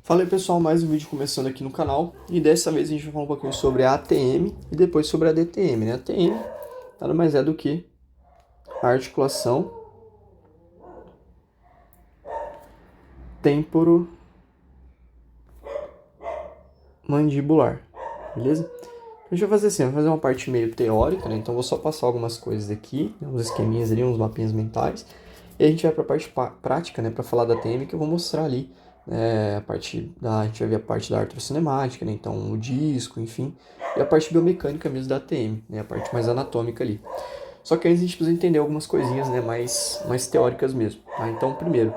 Fala aí pessoal, mais um vídeo começando aqui no canal e dessa vez a gente vai falar um pouquinho sobre a ATM e depois sobre a DTM, né? A ATM nada mais é do que a articulação temporomandibular, beleza? A gente vai fazer assim, vai fazer uma parte meio teórica, né? Então vou só passar algumas coisas aqui, né? Uns esqueminhas ali, uns mapinhas mentais. E a gente vai para a parte prática, né? Para falar da ATM que eu vou mostrar ali. A gente vai ver a parte da artrocinemática, né? Então o disco, enfim. E a parte biomecânica mesmo da ATM, né? A parte mais anatômica ali. Só que antes a gente precisa entender algumas coisinhas, né? Mais teóricas mesmo, tá? Então, primeiro.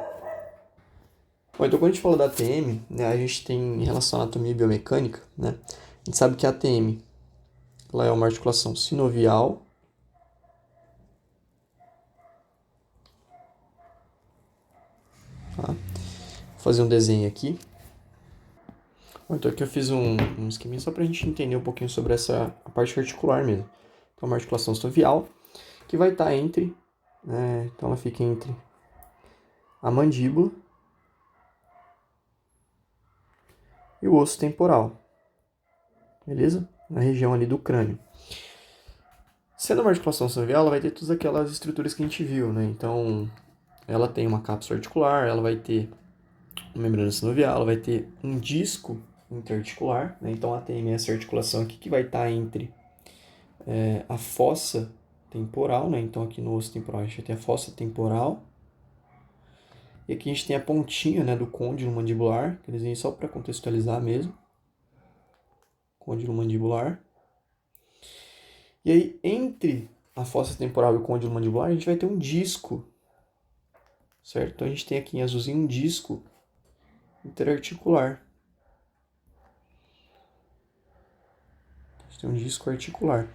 Bom, então quando a gente fala da ATM, né? A gente tem em relação à anatomia e biomecânica, né? A gente sabe que a ATM ela é uma articulação sinovial, tá? Vou fazer um desenho aqui. Bom, então aqui eu fiz um esqueminha só para a gente entender um pouquinho sobre a parte articular mesmo. Então, uma articulação sinovial que vai estar entre, né? Então ela fica entre a mandíbula e o osso temporal, beleza? Na região ali do crânio. Sendo uma articulação sinovial, ela vai ter todas aquelas estruturas que a gente viu, né? Então, ela tem uma cápsula articular, ela vai ter uma membrana sinovial, ela vai ter um disco interarticular, né? Então, ela tem essa articulação aqui que vai estar entre a fossa temporal, né? Então, aqui no osso temporal a gente tem a fossa temporal. E aqui a gente tem a pontinha, né, do côndilo mandibular, que eu desenhei só para contextualizar mesmo. Côndilo mandibular. E aí, entre a fossa temporal e o côndilo mandibular, a gente vai ter um disco, certo? Então, a gente tem aqui em azulzinho um disco interarticular. A gente tem um disco articular.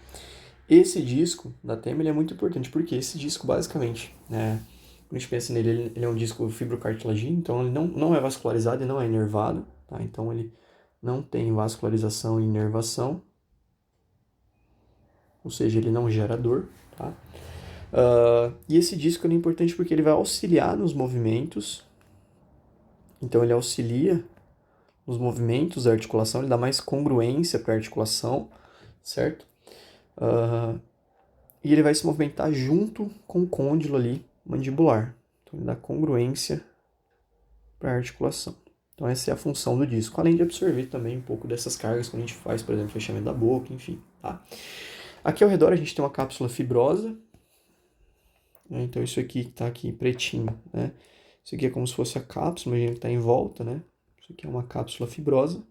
Esse disco da TEM ele é muito importante, porque esse disco, basicamente, né, quando a gente pensa nele, ele é um disco fibrocartilagino, então ele não é vascularizado e não é inervado, tá? Então, ele não tem vascularização e inervação, ou seja, ele não gera dor, tá? E esse disco é importante porque ele vai auxiliar nos movimentos, então ele auxilia nos movimentos da articulação, ele dá mais congruência para a articulação, certo? E ele vai se movimentar junto com o côndilo ali mandibular, então ele dá congruência para a articulação. Então essa é a função do disco, além de absorver também um pouco dessas cargas quando a gente faz, por exemplo, fechamento da boca, enfim, tá? Aqui ao redor a gente tem uma cápsula fibrosa, né? Então isso aqui que está aqui pretinho, né? Isso aqui é como se fosse a cápsula, imagina que está em volta, né? Isso aqui é uma cápsula fibrosa.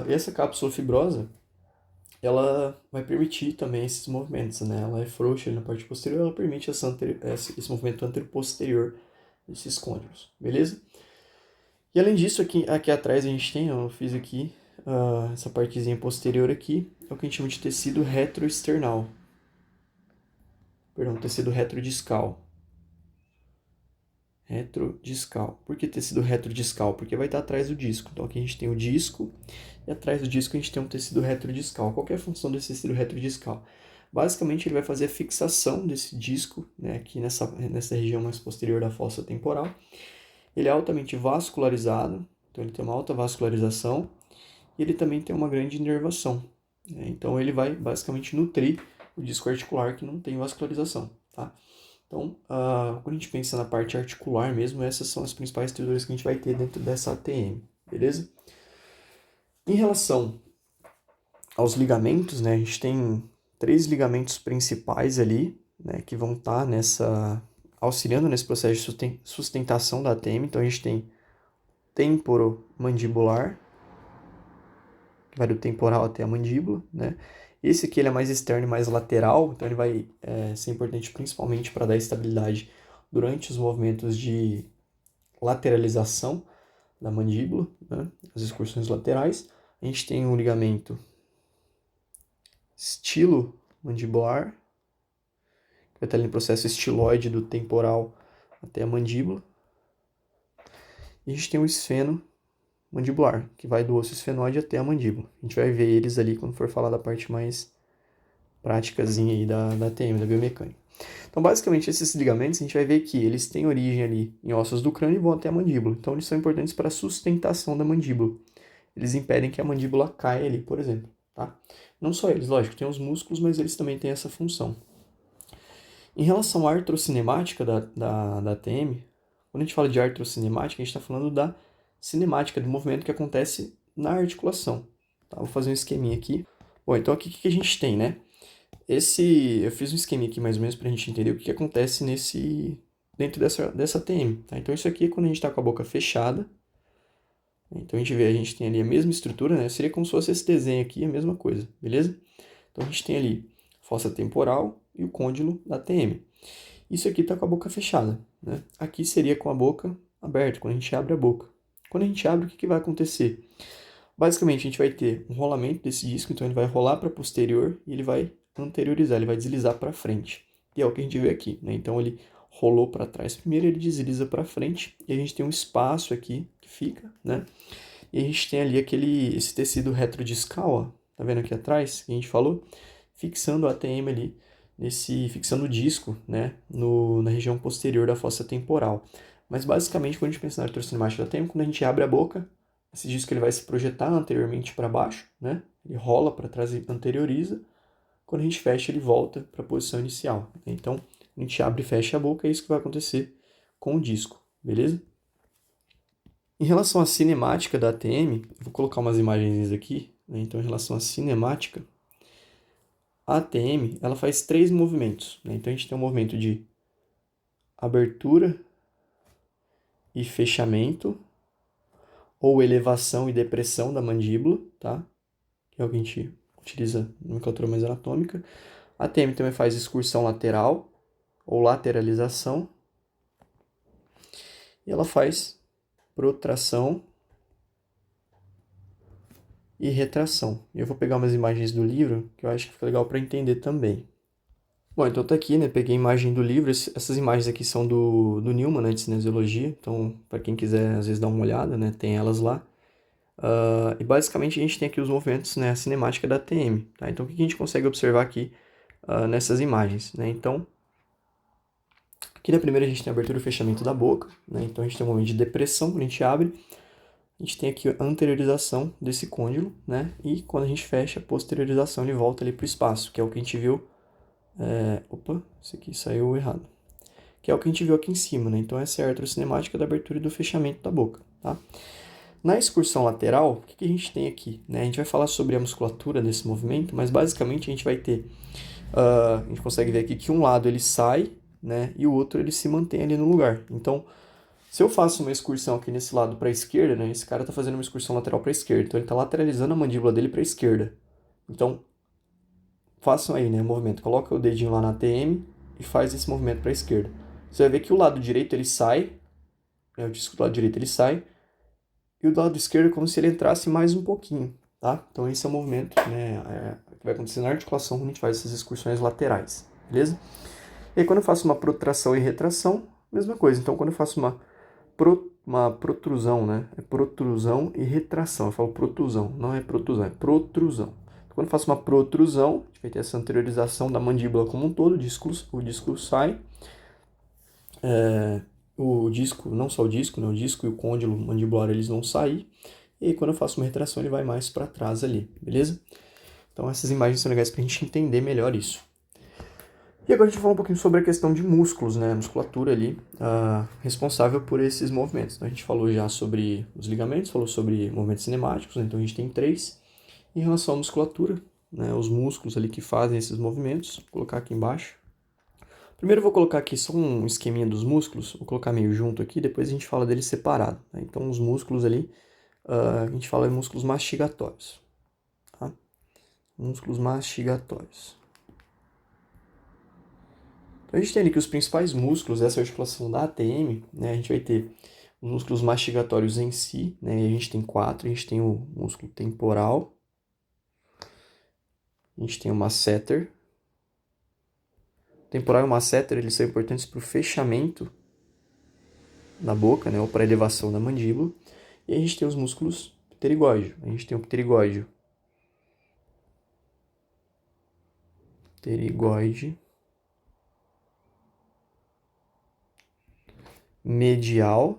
Essa cápsula fibrosa, ela vai permitir também esses movimentos, né? Ela é frouxa na parte posterior, ela permite esse movimento anterior-posterior desses côndilos, beleza? E além disso, aqui atrás a gente tem, ó, eu fiz aqui, essa partezinha posterior aqui, é o que a gente chama de tecido retroesternal. Perdão, tecido retrodiscal. Retrodiscal. Por que tecido retrodiscal? Porque vai estar atrás do disco. Então aqui a gente tem o disco e atrás do disco a gente tem um tecido retrodiscal. Qual que é a função desse tecido retrodiscal? Basicamente ele vai fazer a fixação desse disco, né, aqui nessa região mais posterior da fossa temporal. Ele é altamente vascularizado, então ele tem uma alta vascularização e ele também tem uma grande inervação, né? Então ele vai basicamente nutrir o disco articular que não tem vascularização, tá? Então, quando a gente pensa na parte articular mesmo, essas são as principais estruturas que a gente vai ter dentro dessa ATM, beleza? Em relação aos ligamentos, né, a gente tem 3 ligamentos principais ali, né, que vão estar auxiliando nesse processo de sustentação da ATM. Então, a gente tem temporomandibular, que vai do temporal até a mandíbula, né? Esse aqui ele é mais externo e mais lateral, então ele vai ser importante principalmente para dar estabilidade durante os movimentos de lateralização da mandíbula, né? As excursões laterais. A gente tem o ligamento estilomandibular, que vai estar ali no processo estiloide do temporal até a mandíbula. E a gente tem o esfenomandibular, que vai do osso esfenoide até a mandíbula. A gente vai ver eles ali quando for falar da parte mais práticazinha aí da TM, da biomecânica. Então, basicamente, esses ligamentos, a gente vai ver que eles têm origem ali em ossos do crânio e vão até a mandíbula. Então, eles são importantes para a sustentação da mandíbula. Eles impedem que a mandíbula caia ali, por exemplo, tá? Não só eles, lógico, tem os músculos, mas eles também têm essa função. Em relação à artrocinemática da ATM, quando a gente fala de artrocinemática, a gente está falando da cinemática, do movimento que acontece na articulação. Tá? Vou fazer um esqueminha aqui. Bom, então aqui o que a gente tem, né? Eu fiz um esqueminha aqui mais ou menos para a gente entender o que acontece dentro dessa ATM. Tá? Então isso aqui é quando a gente está com a boca fechada. Então a gente tem ali a mesma estrutura, né? Seria como se fosse esse desenho aqui, a mesma coisa, beleza? Então a gente tem ali a fossa temporal e o côndilo da ATM. Isso aqui está com a boca fechada, né? Aqui seria com a boca aberta, quando a gente abre a boca. Quando a gente abre, o que vai acontecer? Basicamente, a gente vai ter um rolamento desse disco, então ele vai rolar para posterior e ele vai anteriorizar, ele vai deslizar para frente. E é o que a gente vê aqui, né? Então ele rolou para trás primeiro, ele desliza para frente e a gente tem um espaço aqui que fica, né? E a gente tem ali esse tecido retrodiscal, ó, tá vendo aqui atrás, que a gente falou, fixando a ATM ali, fixando o disco, né, na região posterior da fossa temporal. Mas basicamente, quando a gente pensa na artrocinemática da ATM, quando a gente abre a boca, esse disco ele vai se projetar anteriormente para baixo, né? Ele rola para trás e anterioriza. Quando a gente fecha, ele volta para a posição inicial. Então, a gente abre e fecha a boca, é isso que vai acontecer com o disco, beleza? Em relação à cinemática da ATM, eu vou colocar umas imagens aqui, né? Então, em relação à cinemática, a ATM ela faz 3 movimentos, né? Então, a gente tem um movimento de abertura e fechamento, ou elevação e depressão da mandíbula, tá? Que é o que a gente utiliza na nomenclatura mais anatômica. A ATM também faz excursão lateral ou lateralização. E ela faz protração e retração. Eu vou pegar umas imagens do livro que eu acho que fica legal para entender também. Bom, então tá aqui, né? Peguei a imagem do livro. Essas imagens aqui são do Newman, né? De cinesiologia. Então, para quem quiser, às vezes, dar uma olhada, né? Tem elas lá. E basicamente a gente tem aqui os movimentos, né, a cinemática da TM, tá? Então o que a gente consegue observar aqui nessas imagens, né? Então, aqui na primeira a gente tem a abertura e o fechamento da boca, né? Então a gente tem um momento de depressão quando a gente abre, a gente tem aqui a anteriorização desse côndilo, né? E quando a gente fecha, a posteriorização ele volta ali para o espaço, que é o que a gente viu. Opa, isso aqui saiu errado. Que é o que a gente viu aqui em cima, né? Então essa é a artrocinemática da abertura e do fechamento da boca, tá? Na excursão lateral, o que a gente tem aqui? Né? A gente vai falar sobre a musculatura desse movimento, mas basicamente a gente vai ter, a gente consegue ver aqui que um lado ele sai, né, e o outro ele se mantém ali no lugar. Então, se eu faço uma excursão aqui nesse lado para a esquerda, né, esse cara está fazendo uma excursão lateral para a esquerda, então ele está lateralizando a mandíbula dele para a esquerda. Então, façam aí, né, o movimento. Coloca o dedinho lá na TM e faz esse movimento para a esquerda. Você vai ver que o lado direito ele sai, né, o disco do lado direito ele sai, e o do lado esquerdo é como se ele entrasse mais um pouquinho, tá? Então esse é o movimento, né, que vai acontecer na articulação quando a gente faz essas excursões laterais, beleza? E aí quando eu faço uma protração e retração, mesma coisa. Então quando eu faço uma protrusão, né, é protrusão e retração. Eu falo protrusão, não é protusão, é protrusão. Então, quando eu faço uma protrusão, a gente vai ter essa anteriorização da mandíbula como um todo, o disco sai, o disco, não só o disco, né, o disco e o côndilo mandibular eles vão sair, e aí quando eu faço uma retração ele vai mais para trás ali, beleza? Então essas imagens são legais para a gente entender melhor isso. E agora a gente vai falar um pouquinho sobre a questão de músculos, né, a musculatura ali, responsável por esses movimentos. Então a gente falou já sobre os ligamentos, falou sobre movimentos cinemáticos, né, então a gente tem 3. Em relação à musculatura, né, os músculos ali que fazem esses movimentos, vou colocar aqui embaixo. Primeiro eu vou colocar aqui só um esqueminha dos músculos, vou colocar meio junto aqui, depois a gente fala deles separado. Tá? Então os músculos ali, a gente fala de músculos mastigatórios. Tá? Músculos mastigatórios. Então a gente tem ali que os principais músculos dessa articulação da ATM, né, a gente vai ter os músculos mastigatórios em si, né, e a gente tem 4, a gente tem o músculo temporal, a gente tem o masseter. O temporal e o masseter, eles são importantes para o fechamento da boca, né, ou para a elevação da mandíbula. E a gente tem os músculos pterigóide. A gente tem o pterigoide. Pterigoide. medial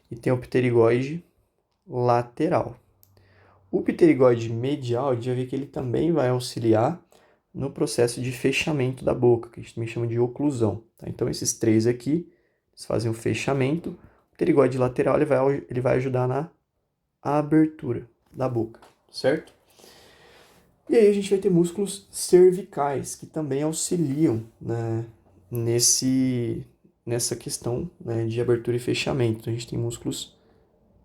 e tem o pterigóide lateral. O pterigóide medial, a gente vai ver que ele também vai auxiliar no processo de fechamento da boca, que a gente também chama de oclusão. Tá? Então, esses três aqui, eles fazem o fechamento. O pterigóide lateral, ele vai ajudar na abertura da boca, certo? E aí a gente vai ter músculos cervicais, que também auxiliam, né, nessa questão, né, de abertura e fechamento. Então, a gente tem músculos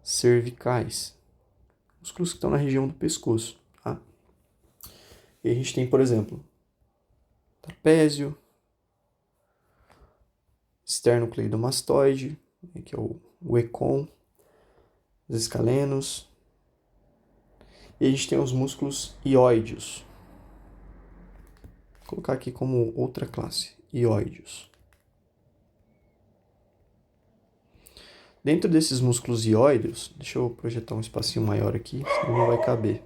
cervicais, músculos que estão na região do pescoço. Tá? E a gente tem, por exemplo, trapézio, esternocleidomastoide, que é o ECOM, os escalenos. E a gente tem os músculos ióideos. Vou colocar aqui como outra classe, ióideos. Dentro desses músculos ióideos, deixa eu projetar um espacinho maior aqui, senão não vai caber.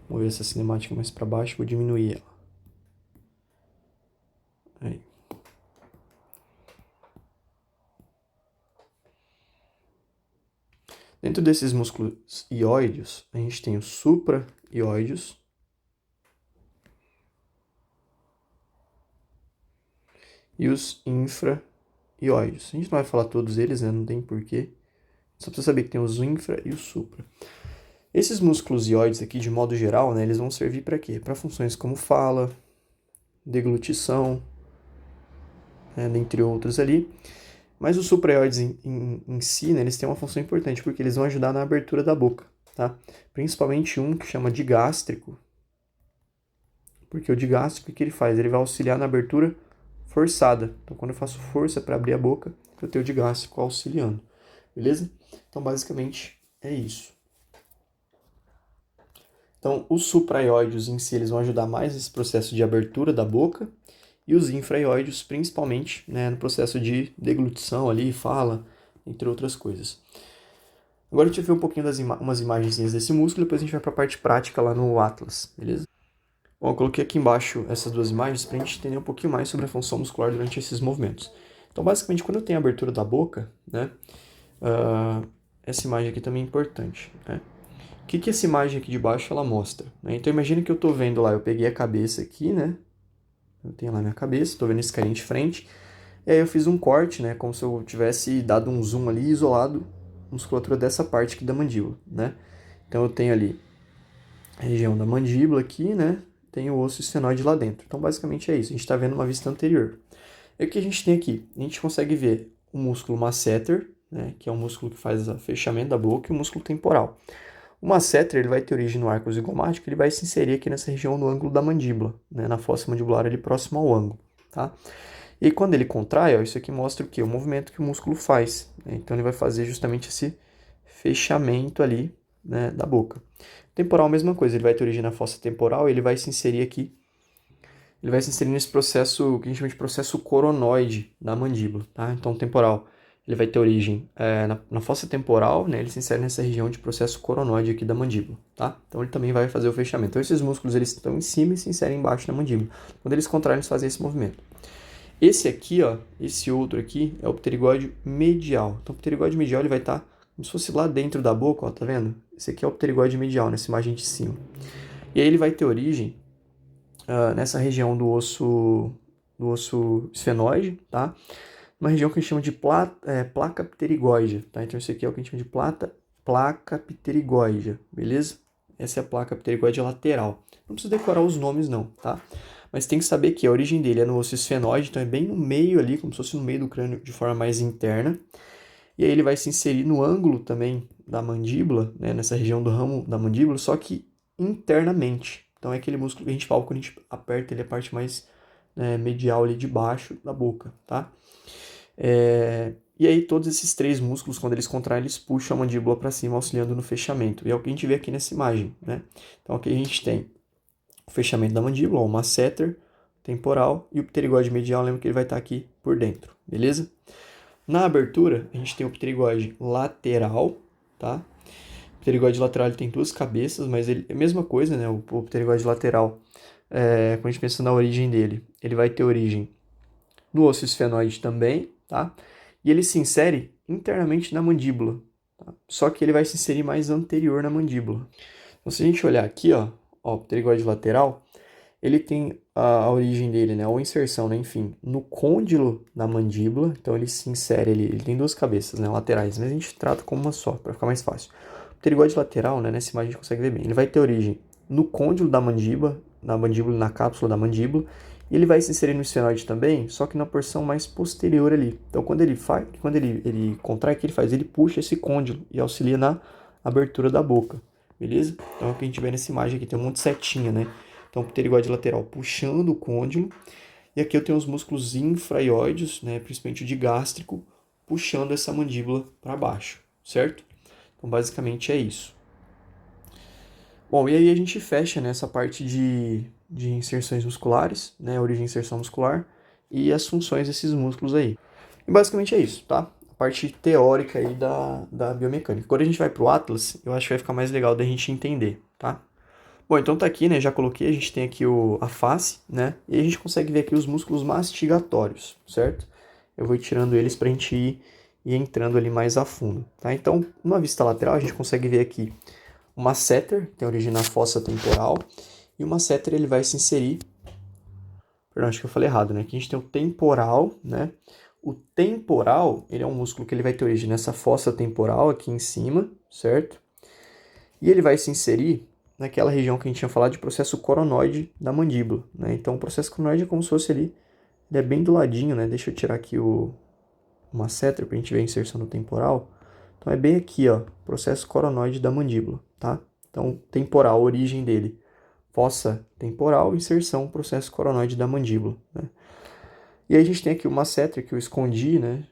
Vou mover essa cinemática mais para baixo, vou diminuir ela. Aí. Dentro desses músculos ióideos, a gente tem os supra-ióideos e os infra-ióideos. A gente não vai falar todos eles, né? Não tem porquê. Só precisa saber que tem os infra e os supra. Esses músculos ióides aqui, de modo geral, né, eles vão servir para quê? Para funções como fala, deglutição, né, dentre outros ali. Mas os supraioides em si, né, eles têm uma função importante, porque eles vão ajudar na abertura da boca, tá? Principalmente um que chama digástrico, porque o digástrico, o que ele faz? Ele vai auxiliar na abertura forçada. Então, quando eu faço força para abrir a boca, eu tenho o digástrico auxiliando, beleza? Então, basicamente, é isso. Então, os supraioides em si, eles vão ajudar mais nesse processo de abertura da boca, e os infraioides, principalmente, né, no processo de deglutição ali, fala, entre outras coisas. Agora a gente vai ver um pouquinho umas imagenzinhas desse músculo, depois a gente vai para a parte prática lá no Atlas, beleza? Bom, eu coloquei aqui embaixo essas duas imagens para a gente entender um pouquinho mais sobre a função muscular durante esses movimentos. Então, basicamente, quando eu tenho a abertura da boca, né, essa imagem aqui também é importante, né? O que essa imagem aqui de baixo ela mostra? Né? Então, imagina que eu estou vendo lá, eu peguei a cabeça aqui, né? Eu tenho lá minha cabeça, estou vendo esse carinha de frente. E aí eu fiz um corte, né? Como se eu tivesse dado um zoom ali, isolado a musculatura dessa parte aqui da mandíbula, né? Então eu tenho ali a região da mandíbula aqui, né? Tem o osso esfenoide lá dentro. Então basicamente é isso, a gente está vendo uma vista anterior. E o que a gente tem aqui? A gente consegue ver o músculo masseter, né? Que é o músculo que faz o fechamento da boca, e o músculo temporal. O masseter, ele vai ter origem no arco zigomático, ele vai se inserir aqui nessa região no ângulo da mandíbula, né, na fossa mandibular ali próximo ao ângulo, tá? E quando ele contrai, ó, isso aqui mostra o quê? O movimento que o músculo faz, né? Então ele vai fazer justamente esse fechamento ali, né, da boca. Temporal, mesma coisa, ele vai ter origem na fossa temporal e ele vai se inserir aqui, ele vai se inserir nesse processo que a gente chama de processo coronoide da mandíbula, tá? Então temporal, ele vai ter origem na fossa temporal, né? Ele se insere nessa região de processo coronoide aqui da mandíbula, tá? Então ele também vai fazer o fechamento. Então esses músculos eles estão em cima e se inserem embaixo da mandíbula. Quando eles contraem, eles fazem esse movimento. Esse aqui, ó, esse outro aqui é o pterigóide medial. Então o pterigóide medial ele vai estar como se fosse lá dentro da boca, ó, tá vendo? Esse aqui é o pterigóide medial, nessa imagem de cima. E aí ele vai ter origem nessa região do osso esfenoide, tá? Uma região que a gente chama de placa pterigóide, tá? Então, isso aqui é o que a gente chama de placa pterigóide, beleza? Essa é a placa pterigóide lateral. Não precisa decorar os nomes, não, tá? Mas tem que saber que a origem dele é no osso esfenoide, então é bem no meio ali, como se fosse no meio do crânio, de forma mais interna. E aí ele vai se inserir no ângulo também da mandíbula, né? Nessa região do ramo da mandíbula, só que internamente. Então, é aquele músculo que a gente fala quando a gente aperta ele, a parte mais medial ali de baixo da boca, tá? E aí todos esses três músculos, quando eles contraem, eles puxam a mandíbula para cima, auxiliando no fechamento. E é o que a gente vê aqui nessa imagem, né? Então aqui a gente tem o fechamento da mandíbula, o masseter temporal e o pterigóide medial, lembra que ele vai estar aqui por dentro, beleza? Na abertura, a gente tem o pterigóide lateral, tá? O pterigóide lateral ele tem duas cabeças, mas ele é a mesma coisa, né? O pterigóide lateral, quando a gente pensa na origem dele, ele vai ter origem no osso esfenoide também, tá? E ele se insere internamente na mandíbula, tá? Só que ele vai se inserir mais anterior na mandíbula. Então, se a gente olhar aqui, ó, o pterigóide lateral, ele tem a origem dele, né, ou inserção, né, enfim, no côndilo da mandíbula. Então ele se insere, ele tem duas cabeças, né, laterais, mas a gente trata como uma só, para ficar mais fácil. O pterigóide lateral, né, nessa imagem a gente consegue ver bem, ele vai ter origem no côndilo da mandíbula, na cápsula da mandíbula, e ele vai se inserir no esfenoide também, só que na porção mais posterior ali. Então quando ele contrai, o que ele faz? Ele puxa esse côndilo e auxilia na abertura da boca, beleza? Então é o que a gente vê nessa imagem aqui, tem um monte de setinha, né? Então, pterigóide lateral puxando o côndilo. E aqui eu tenho os músculos infraioides, né, principalmente o digástrico, puxando essa mandíbula para baixo, certo? Então, basicamente é isso. Bom, e aí a gente fecha nessa parte de inserções musculares, né, origem e inserção muscular, e as funções desses músculos aí. E basicamente é isso, tá? A parte teórica aí da biomecânica. Agora a gente vai para o Atlas, eu acho que vai ficar mais legal da gente entender, tá? Bom, então tá aqui, né? Já coloquei, a gente tem aqui a face, né? E a gente consegue ver aqui os músculos mastigatórios, certo? Eu vou tirando eles pra gente ir entrando ali mais a fundo, tá? Então, numa vista lateral, a gente consegue ver aqui o masseter, que tem origem na fossa temporal, e o masseter ele vai se inserir... Perdão, acho que eu falei errado, né? Aqui a gente tem o temporal, né? O temporal, ele é um músculo que ele vai ter origem nessa fossa temporal aqui em cima, certo? E ele vai se inserir naquela região que a gente tinha falado de processo coronoide da mandíbula, né? Então, o processo coronoide é como se fosse ali, ele é bem do ladinho, né? Deixa eu tirar aqui o masseter para a gente ver a inserção no temporal. Então, é bem aqui, ó, processo coronoide da mandíbula, tá? Então, temporal, origem dele, fossa temporal, inserção, processo coronoide da mandíbula, né? E aí a gente tem aqui o masseter que eu escondi, né?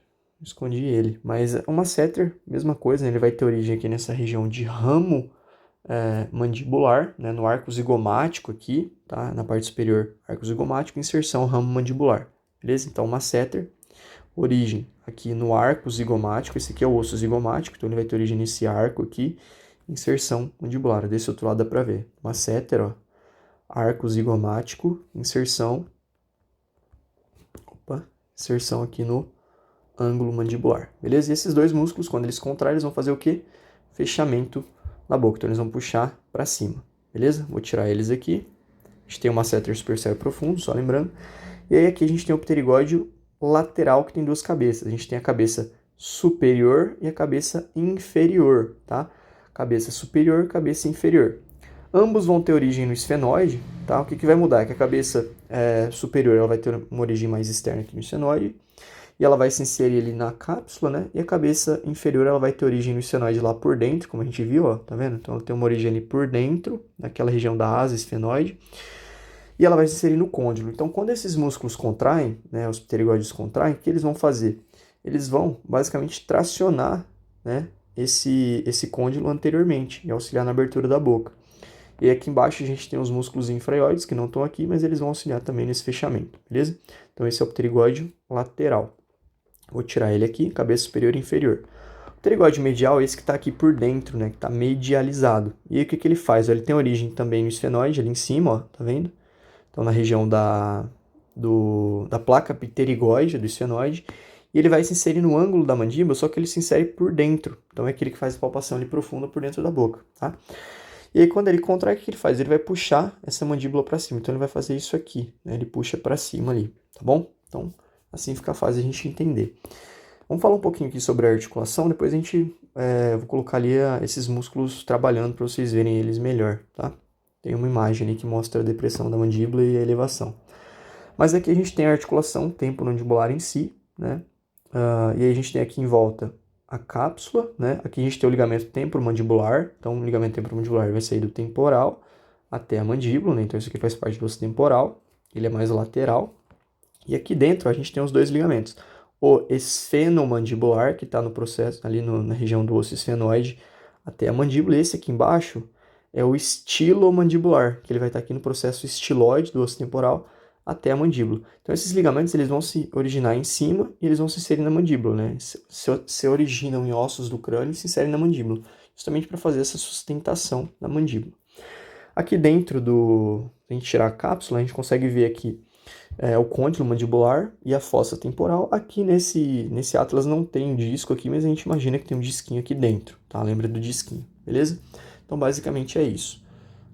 Escondi ele, mas o masseter, mesma coisa, né? Ele vai ter origem aqui nessa região de ramo mandibular, né, no arco zigomático aqui, tá? Na parte superior, arco zigomático, inserção ramo mandibular, beleza? Então, masseter, origem aqui no arco zigomático, esse aqui é o osso zigomático, então ele vai ter origem nesse arco aqui, inserção mandibular. Desse outro lado dá pra ver, masseter, ó, arco zigomático, inserção aqui no ângulo mandibular, beleza? E esses dois músculos, quando eles contraem, eles vão fazer o quê? Fechamento na boca, então eles vão puxar para cima, beleza? Vou tirar eles aqui. A gente tem o masseter supercílio profundo, só lembrando. E aí aqui a gente tem o pterigóide lateral, que tem duas cabeças. A gente tem a cabeça superior e a cabeça inferior, tá? Cabeça superior, cabeça inferior. Ambos vão ter origem no esfenoide, tá? O que vai mudar é que a cabeça superior ela vai ter uma origem mais externa aqui no esfenoide, e ela vai se inserir ali na cápsula, né? E a cabeça inferior ela vai ter origem no esfenoide lá por dentro, como a gente viu, ó, tá vendo? Então ela tem uma origem ali por dentro, naquela região da asa esfenoide, e ela vai se inserir no côndilo. Então quando esses músculos contraem, né, os pterigóides contraem, o que eles vão fazer? Eles vão basicamente tracionar, né, esse côndilo anteriormente e auxiliar na abertura da boca. E aqui embaixo a gente tem os músculos infraioides, que não estão aqui, mas eles vão auxiliar também nesse fechamento, beleza? Então esse é o pterigóide lateral. Vou tirar ele aqui, cabeça superior e inferior. O pterigóide medial é esse que está aqui por dentro, né? Que está medializado. E aí o que ele faz? Ele tem origem também no esfenoide, ali em cima, ó, tá vendo? Então na região da placa pterigóide do esfenoide. E ele vai se inserir no ângulo da mandíbula, só que ele se insere por dentro. Então é aquele que faz a palpação ali profunda por dentro da boca, tá? E aí quando ele contrai, o que ele faz? Ele vai puxar essa mandíbula para cima. Então ele vai fazer isso aqui, né? Ele puxa para cima ali, tá bom? Então assim fica fácil a gente entender. Vamos falar um pouquinho aqui sobre a articulação, depois a gente vou colocar ali esses músculos trabalhando para vocês verem eles melhor, tá? Tem uma imagem ali que mostra a depressão da mandíbula e a elevação. Mas aqui a gente tem a articulação temporomandibular em si, né? E aí a gente tem aqui em volta a cápsula, né? Aqui a gente tem o ligamento temporomandibular, então o ligamento temporomandibular vai sair do temporal até a mandíbula, né? Então isso aqui faz parte do osso temporal, ele é mais lateral. E aqui dentro a gente tem os dois ligamentos. O esfenomandibular, que está no processo, ali na região do osso esfenoide, até a mandíbula. E esse aqui embaixo é o estilomandibular, que ele vai estar aqui no processo estiloide do osso temporal até a mandíbula. Então esses ligamentos eles vão se originar em cima e eles vão se inserir na mandíbula, né? Se originam em ossos do crânio e se inserem na mandíbula, justamente para fazer essa sustentação da mandíbula. Aqui dentro se a gente tirar a cápsula, a gente consegue ver aqui o côndilo mandibular e a fossa temporal. Aqui nesse atlas não tem disco aqui, mas a gente imagina que tem um disquinho aqui dentro, tá? Lembra do disquinho, beleza? Então, basicamente é isso.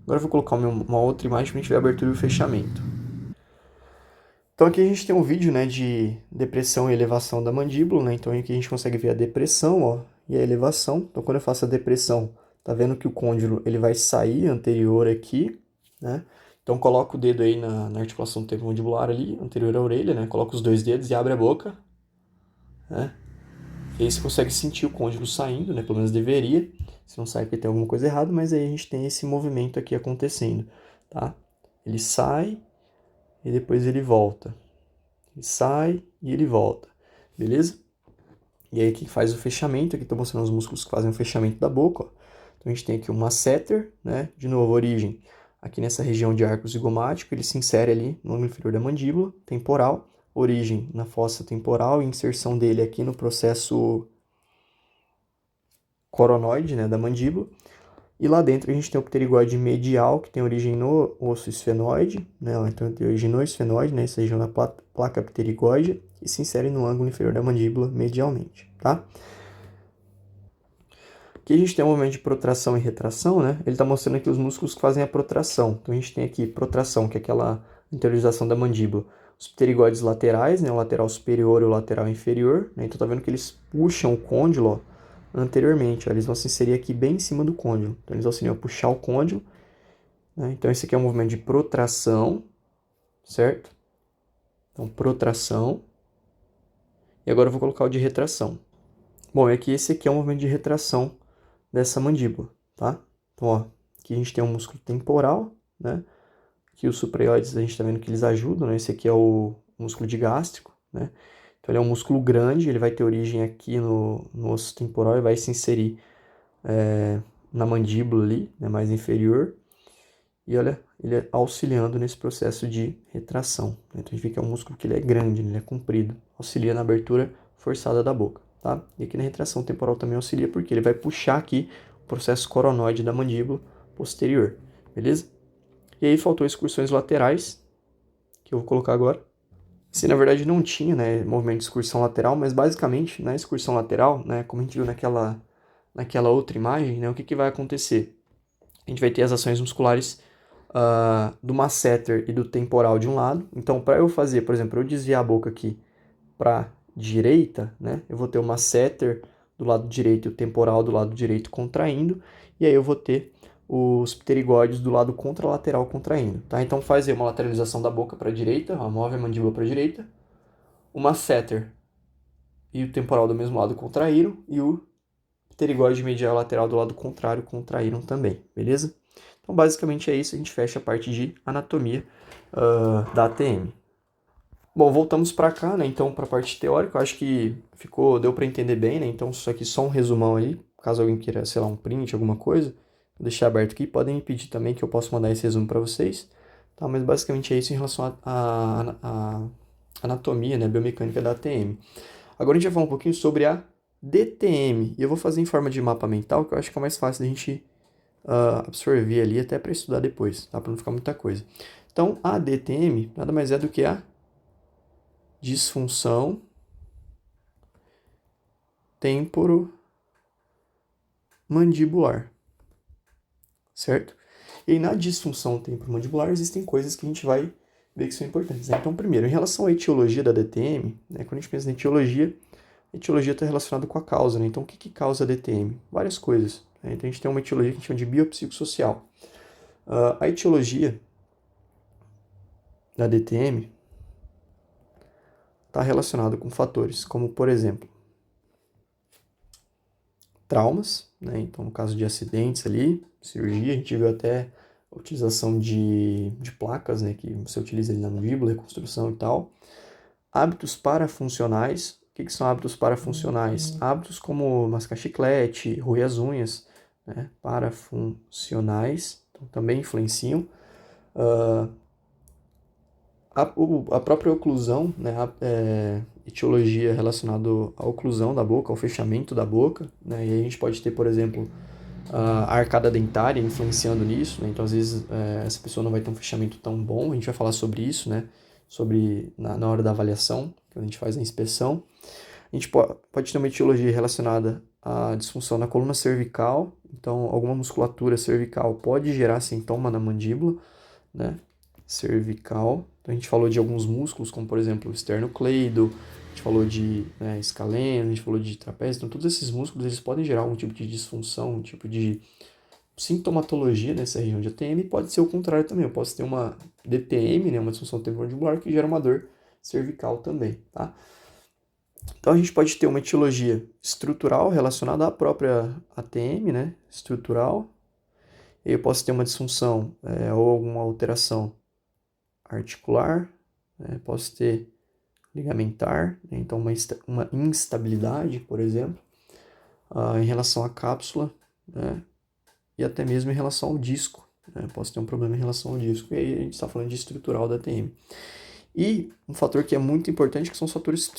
Agora eu vou colocar uma outra imagem para a gente ver a abertura e o fechamento. Então aqui a gente tem um vídeo, né, de depressão e elevação da mandíbula, né? Então aqui a gente consegue ver a depressão, ó, e a elevação. Então quando eu faço a depressão, tá vendo que o côndilo ele vai sair anterior aqui, né? Então coloca o dedo aí na articulação do temporomandibular ali, anterior à orelha, né? Coloca os dois dedos e abre a boca, né? E aí você consegue sentir o côndilo saindo, né? Pelo menos deveria. Se não sai porque tem alguma coisa errada, mas aí a gente tem esse movimento aqui acontecendo, tá? Ele sai e depois ele volta. Ele sai e ele volta, beleza? E aí aqui faz o fechamento, aqui estou mostrando os músculos que fazem o fechamento da boca, ó. Então a gente tem aqui o masseter, né? De novo, origem aqui nessa região de arco zigomático, ele se insere ali no ângulo inferior da mandíbula, temporal, origem na fossa temporal e inserção dele aqui no processo coronoide, né, da mandíbula. E lá dentro a gente tem o pterigóide medial, que tem origem no osso esfenoide, né? Então tem origem no esfenoide, né? Essa região da placa pterigóide, e se insere no ângulo inferior da mandíbula medialmente, tá? Aqui a gente tem um movimento de protração e retração, né? Ele está mostrando aqui os músculos que fazem a protração. Então a gente tem aqui protração, que é aquela interiorização da mandíbula. Os pterigóides laterais, né? O lateral superior e o lateral inferior, né? Então tá vendo que eles puxam o côndilo, ó, anteriormente, ó. Eles vão se inserir aqui bem em cima do côndilo. Então eles auxiliam a puxar o côndilo, né? Então esse aqui é um movimento de protração, certo? Então protração. E agora eu vou colocar o de retração. Bom, é que esse aqui é um movimento de retração dessa mandíbula, tá? Então, ó, aqui a gente tem um músculo temporal, né? Aqui os supraioides a gente tá vendo que eles ajudam, né? Esse aqui é o músculo digástrico, né? Então ele é um músculo grande, ele vai ter origem aqui no osso temporal e vai se inserir na mandíbula ali, né? Mais inferior. E olha, ele é auxiliando nesse processo de retração, né? Então a gente vê que é um músculo que ele é grande, ele é comprido, auxilia na abertura forçada da boca, tá? E aqui na retração temporal também auxilia porque ele vai puxar aqui o processo coronoide da mandíbula posterior, beleza? E aí faltou excursões laterais, que eu vou colocar agora. Se na verdade não tinha, né, movimento de excursão lateral, mas basicamente na excursão lateral, né, como a gente viu naquela outra imagem, né, o que vai acontecer? A gente vai ter as ações musculares do masseter e do temporal de um lado. Então, para eu fazer, por exemplo, eu desviar a boca aqui para direita, né, eu vou ter o masseter do lado direito e o temporal do lado direito contraindo, e aí eu vou ter os pterigóides do lado contralateral contraindo, tá? Então faz aí uma lateralização da boca para a direita, ó, move a mandíbula para a direita, o masseter e o temporal do mesmo lado contraíram, e o pterigóide medial lateral do lado contrário contraíram também, beleza? Então basicamente é isso, a gente fecha a parte de anatomia da ATM. Bom, voltamos para cá, né? Então, para a parte teórica, eu acho que deu para entender bem, né? Então, isso aqui é só um resumão aí, caso alguém queira, sei lá, um print, alguma coisa, vou deixar aberto aqui. Podem me pedir também que eu possa mandar esse resumo para vocês, tá? Mas basicamente é isso em relação à anatomia, né? Biomecânica da ATM. Agora a gente vai falar um pouquinho sobre a DTM, e eu vou fazer em forma de mapa mental, que eu acho que é mais fácil da gente absorver ali, até para estudar depois, tá? Para não ficar muita coisa. Então, a DTM nada mais é do que a disfunção temporomandibular, certo? E aí, na disfunção temporomandibular existem coisas que a gente vai ver que são importantes, né? Então, primeiro, em relação à etiologia da DTM, né, quando a gente pensa na etiologia, a etiologia está relacionada com a causa, né? Então, o que causa a DTM? Várias coisas, né? Então, a gente tem uma etiologia que a gente chama de biopsicossocial. A etiologia da DTM está relacionada com fatores como, por exemplo, traumas, né? Então, no caso de acidentes ali, cirurgia, a gente viu até a utilização de placas, né? Que você utiliza ali na mandíbula, reconstrução e tal. Hábitos parafuncionais. O que são hábitos parafuncionais? Hábitos como mascar chiclete, roer as unhas, né? Parafuncionais, então, também influenciam. A própria oclusão, né, etiologia relacionada à oclusão da boca, ao fechamento da boca, né, e aí a gente pode ter, por exemplo, a arcada dentária influenciando nisso, né, então às vezes essa pessoa não vai ter um fechamento tão bom, a gente vai falar sobre isso, né, na hora da avaliação, quando a gente faz a inspeção. A gente pode ter uma etiologia relacionada à disfunção na coluna cervical, então alguma musculatura cervical pode gerar sintoma na mandíbula, né? Cervical. Então a gente falou de alguns músculos, como por exemplo o esternocleido, a gente falou de escaleno, a gente falou de trapézio. Então todos esses músculos eles podem gerar algum tipo de disfunção, um tipo de sintomatologia nessa região de ATM. Pode ser o contrário também. Eu posso ter uma DTM, né, uma disfunção temporomandibular, que gera uma dor cervical também, tá? Então a gente pode ter uma etiologia estrutural relacionada à própria ATM, né, estrutural. Eu posso ter uma disfunção ou alguma alteração articular, né? Posso ter ligamentar, né? Então uma instabilidade, por exemplo, em relação à cápsula, né? E até mesmo em relação ao disco, né? Posso ter um problema em relação ao disco. E aí a gente está falando de estrutural da TM. E um fator que é muito importante que são os fatores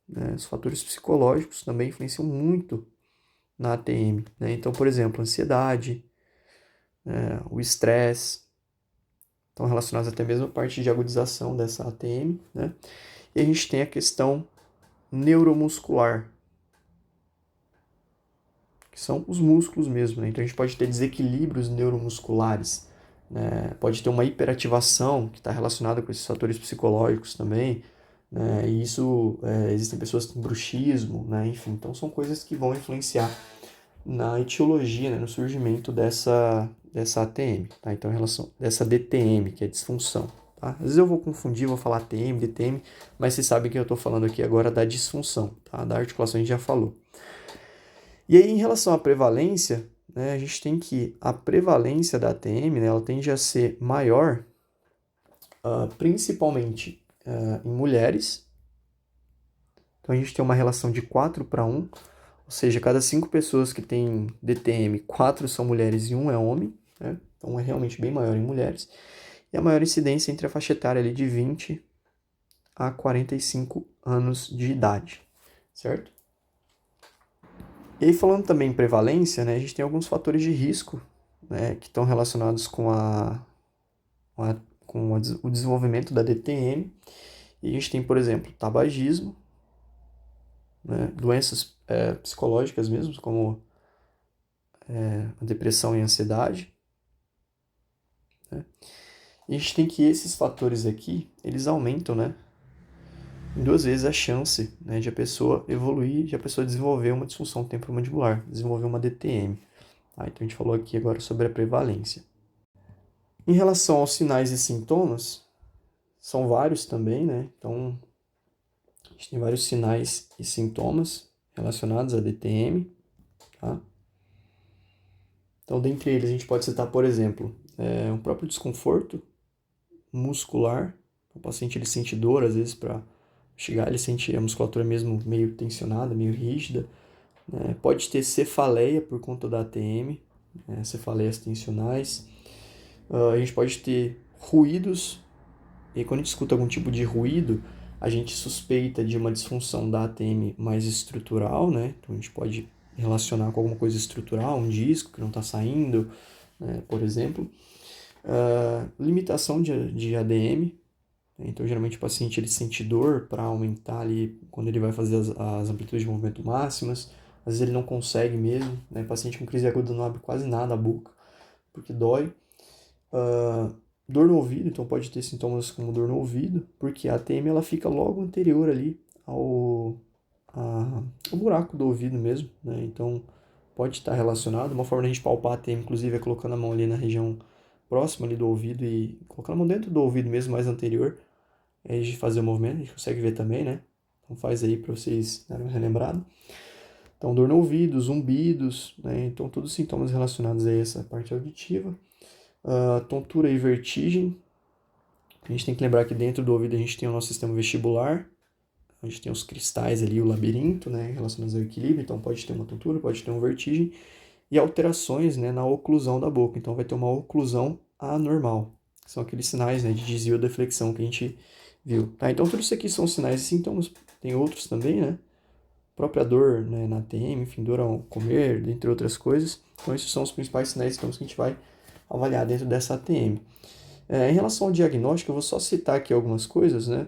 né? Os fatores psicológicos também influenciam muito na ATM, né? Então, por exemplo, ansiedade, o estresse, estão relacionados até mesmo à parte de agudização dessa ATM, né? E a gente tem a questão neuromuscular, que são os músculos mesmo, né? Então a gente pode ter desequilíbrios neuromusculares, né? Pode ter uma hiperativação que está relacionada com esses fatores psicológicos também, né? E isso, existem pessoas que têm bruxismo, né? Enfim, então são coisas que vão influenciar na etiologia, né? No surgimento dessa ATM, tá? Então em relação dessa DTM, que é disfunção. Tá? Às vezes eu vou confundir, vou falar TM, DTM, mas vocês sabem que eu estou falando aqui agora da disfunção, tá? Da articulação a gente já falou. E aí, em relação à prevalência, né, a gente tem que a prevalência da ATM, né, ela tende a ser maior, principalmente em mulheres. Então, a gente tem uma relação de 4:1, ou seja, cada 5 pessoas que têm DTM, 4 são mulheres e 1 é homem, né? Então, é realmente bem maior em mulheres. E a maior incidência entre a faixa etária ali de 20 a 45 anos de idade, certo? E aí, falando também em prevalência, né, a gente tem alguns fatores de risco, né, que estão relacionados com o desenvolvimento da DTM. E a gente tem, por exemplo, tabagismo, né, doenças psicológicas mesmo, como a depressão e a ansiedade. Né? E a gente tem que esses fatores aqui, eles aumentam, né, em 2 vezes a chance, né, de a pessoa evoluir, de a pessoa desenvolver uma disfunção temporomandibular, desenvolver uma DTM. Tá? Então a gente falou aqui agora sobre a prevalência. Em relação aos sinais e sintomas, são vários também, né? Então a gente tem vários sinais e sintomas relacionados à DTM, tá? Então, dentre eles, a gente pode citar, por exemplo, um próprio desconforto muscular. O paciente ele sente dor, às vezes, para chegar, ele sente a musculatura mesmo meio tensionada, meio rígida. Né? Pode ter cefaleia por conta da ATM, cefaleias tensionais. A gente pode ter ruídos, e quando a gente escuta algum tipo de ruído, a gente suspeita de uma disfunção da ATM mais estrutural, né? Então a gente pode relacionar com alguma coisa estrutural, um disco que não está saindo, né? Por exemplo. Limitação de ADM, né? Então geralmente o paciente ele sente dor para aumentar ali quando ele vai fazer as amplitudes de movimento máximas, às vezes ele não consegue mesmo, né? O paciente com crise aguda não abre quase nada a boca, porque dói. Dor no ouvido, então pode ter sintomas como dor no ouvido, porque a ATM ela fica logo anterior ali ao buraco do ouvido mesmo, né? Então pode estar relacionado. Uma forma de a gente palpar a ATM, inclusive, é colocando a mão ali na região próxima ali do ouvido e colocando a mão dentro do ouvido mesmo, mais anterior, aí de fazer o movimento, a gente consegue ver também, né? Então faz aí para vocês darem uma relembrada. Então dor no ouvido, zumbidos, né? Então todos os sintomas relacionados a essa parte auditiva. Tontura e vertigem. A gente tem que lembrar que dentro do ouvido a gente tem o nosso sistema vestibular, a gente tem os cristais ali, o labirinto, né, relacionados ao equilíbrio, então pode ter uma tontura, pode ter uma vertigem, e alterações, né, na oclusão da boca, então vai ter uma oclusão anormal, são aqueles sinais, né, de desvio ou deflexão que a gente viu. Tá? Então tudo isso aqui são sinais e sintomas, tem outros também, né, própria dor, né, na TM, enfim, dor ao comer, dentre outras coisas, então esses são os principais sinais e sintomas que a gente vai avaliar dentro dessa ATM. Em relação ao diagnóstico, eu vou só citar aqui algumas coisas, né?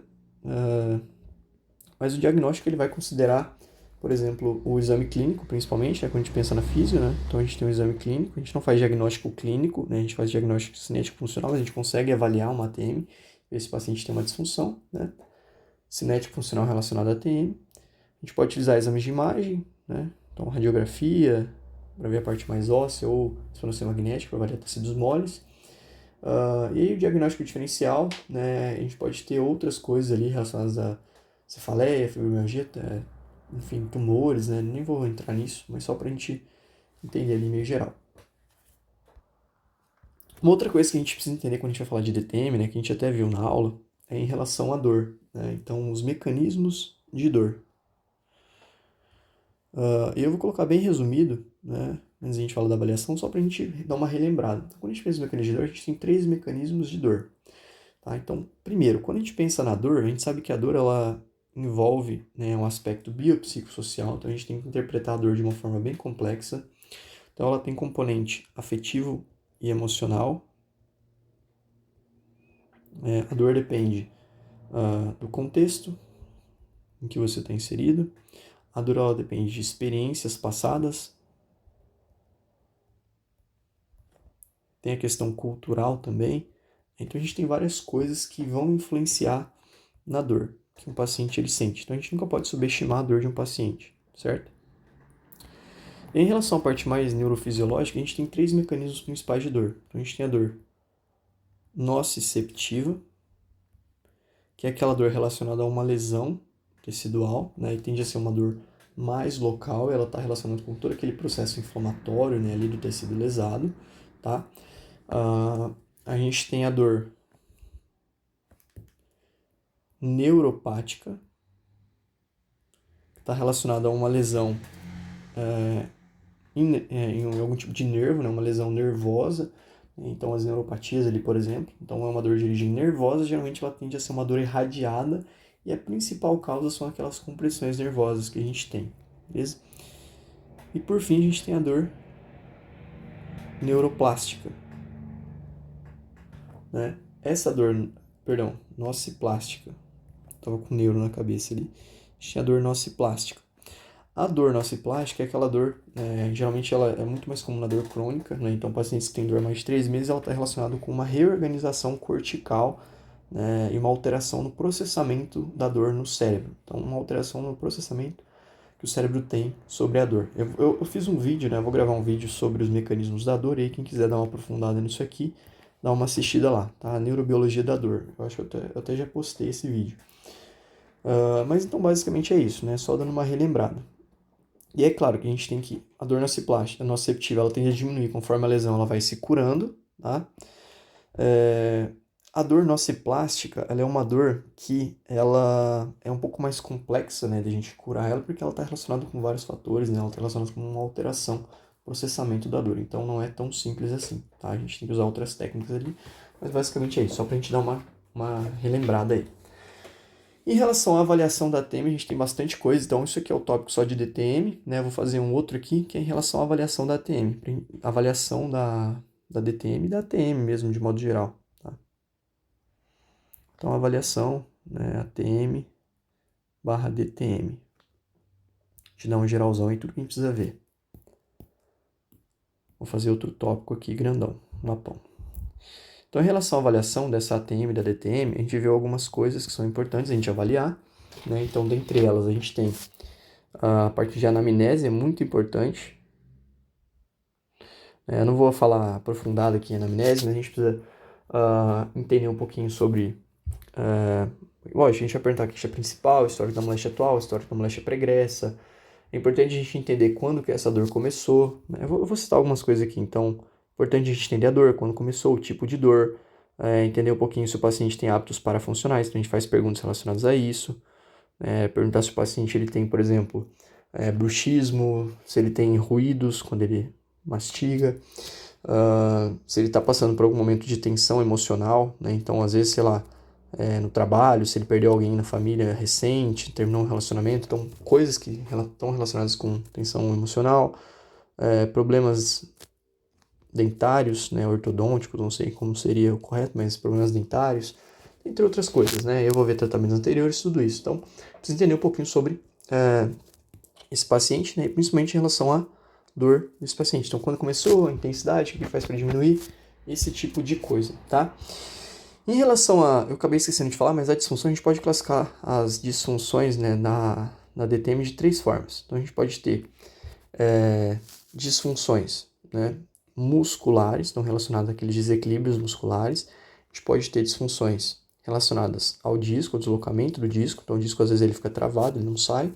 Mas o diagnóstico ele vai considerar, por exemplo, o exame clínico, principalmente, né, quando a gente pensa na físio, né? Então a gente tem um exame clínico, a gente não faz diagnóstico clínico, né? A gente faz diagnóstico cinético funcional, mas a gente consegue avaliar uma ATM, ver se o paciente tem uma disfunção, né? Cinético funcional relacionado à ATM. A gente pode utilizar exames de imagem, né? Então radiografia, para ver a parte mais óssea, ou ressonância magnética, para avaliar tecidos moles. E aí o diagnóstico diferencial, né? A gente pode ter outras coisas ali relacionadas a cefaleia, fibromialgia, enfim, tumores, né? Nem vou entrar nisso, mas só para a gente entender ali meio geral. Uma outra coisa que a gente precisa entender quando a gente vai falar de DTM, né? Que a gente até viu na aula, é em relação à dor, né? Então, os mecanismos de dor. E eu vou colocar bem resumido, né? Antes a gente fala da avaliação, só para a gente dar uma relembrada. Então, quando a gente pensa em mecanismo de dor, a gente tem 3 mecanismos de dor. Tá? Então, primeiro, quando a gente pensa na dor, a gente sabe que a dor ela envolve, né, um aspecto biopsicossocial, então a gente tem que interpretar a dor de uma forma bem complexa. Então, ela tem componente afetivo e emocional. A dor depende do contexto em que você está inserido. A dor ela depende de experiências passadas. Tem a questão cultural também. Então, a gente tem várias coisas que vão influenciar na dor que um paciente ele sente. Então, a gente nunca pode subestimar a dor de um paciente, certo? Em relação à parte mais neurofisiológica, a gente tem 3 mecanismos principais de dor. Então, a gente tem a dor nociceptiva, que é aquela dor relacionada a uma lesão tecidual, né? E tende a ser uma dor mais local, ela está relacionada com todo aquele processo inflamatório, né, ali do tecido lesado, tá? A gente tem a dor neuropática, que está relacionada a uma lesão em algum tipo de nervo, né, uma lesão nervosa. Então, as neuropatias ali, por exemplo. Então, é uma dor de origem nervosa, geralmente ela tende a ser uma dor irradiada e a principal causa são aquelas compressões nervosas que a gente tem, beleza? E por fim, a gente tem a dor neuroplástica, né? Essa dor, perdão, nociplástica. Tava com neuro na cabeça ali. A gente tem a dor nociplástica. A dor nociplástica é aquela dor, geralmente ela é muito mais comum na dor crônica, né? Então, pacientes que têm dor mais de 3 meses, ela está relacionada com uma reorganização cortical, né? E uma alteração no processamento da dor no cérebro. Então, uma alteração no processamento que o cérebro tem sobre a dor. Eu fiz um vídeo, né? Eu vou gravar um vídeo sobre os mecanismos da dor, e aí quem quiser dar uma aprofundada nisso aqui, dá uma assistida lá, tá? A neurobiologia da dor. Eu acho que eu até já postei esse vídeo. Mas então, basicamente é isso, né? Só dando uma relembrada. E é claro que a gente tem que... A dor nociceptiva, ela tende a diminuir conforme a lesão ela vai se curando, tá? A dor nociplástica, ela é uma dor que ela é um pouco mais complexa, né, de a gente curar ela, porque ela está relacionada com vários fatores, né? Ela está relacionada com uma alteração, processamento da dor. Então, não é tão simples assim, tá? A gente tem que usar outras técnicas ali, mas basicamente é isso, só para a gente dar uma relembrada aí. Em relação à avaliação da TM, a gente tem bastante coisa, então isso aqui é o tópico só de DTM, né? Eu vou fazer um outro aqui, que é em relação à avaliação da TM, avaliação da DTM e da TM mesmo, de modo geral, tá? Então, avaliação, né, ATM barra DTM. Te dá um geralzão aí, tudo que a gente precisa ver. Vou fazer outro tópico aqui, grandão, mapão. Então, em relação à avaliação dessa ATM e da DTM, a gente viu algumas coisas que são importantes a gente avaliar, né? Então, dentre elas, a gente tem a parte de anamnese, é muito importante. Eu não vou falar aprofundado aqui em anamnese, mas a gente precisa entender um pouquinho sobre... lógico, a gente vai perguntar a queixa principal, histórico da moléstia atual, histórico da moléstia pregressa. É importante a gente entender quando que essa dor começou, né? Eu vou citar algumas coisas aqui, então... É importante a gente entender a dor, quando começou, o tipo de dor, entender um pouquinho se o paciente tem hábitos parafuncionais, então a gente faz perguntas relacionadas a isso, perguntar se o paciente ele tem, por exemplo, bruxismo, se ele tem ruídos quando ele mastiga, se ele está passando por algum momento de tensão emocional, né? Então às vezes, sei lá, no trabalho, se ele perdeu alguém na família recente, terminou um relacionamento, então coisas que estão relacionadas com tensão emocional, problemas dentários, né, ortodônticos, não sei como seria o correto, mas problemas dentários, entre outras coisas, né? Eu vou ver tratamentos anteriores, tudo isso. Então, precisa entender um pouquinho sobre esse paciente, né, principalmente em relação à dor desse paciente. Então, quando começou, a intensidade, o que ele faz para diminuir, esse tipo de coisa, tá? Em relação eu acabei esquecendo de falar, mas a disfunção a gente pode classificar as disfunções, né, na DTM de 3 formas. Então a gente pode ter disfunções, né, musculares, estão relacionadas àqueles desequilíbrios musculares. A gente pode ter disfunções relacionadas ao disco, ao deslocamento do disco. Então o disco às vezes ele fica travado, ele não sai.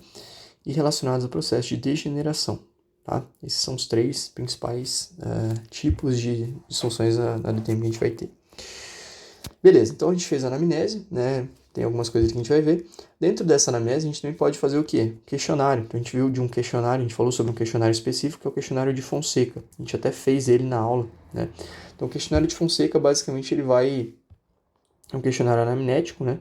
E relacionadas ao processo de degeneração. Tá? Esses são os 3 principais tipos de disfunções na DTM que a gente vai ter. Beleza, então a gente fez a anamnese, né? Tem algumas coisas que a gente vai ver. Dentro dessa anamnese, a gente também pode fazer o quê? Questionário. Então a gente viu de um questionário, a gente falou sobre um questionário específico, que é o questionário de Fonseca. A gente até fez ele na aula, né? Então o questionário de Fonseca, basicamente, ele vai... É um questionário anamnético, né?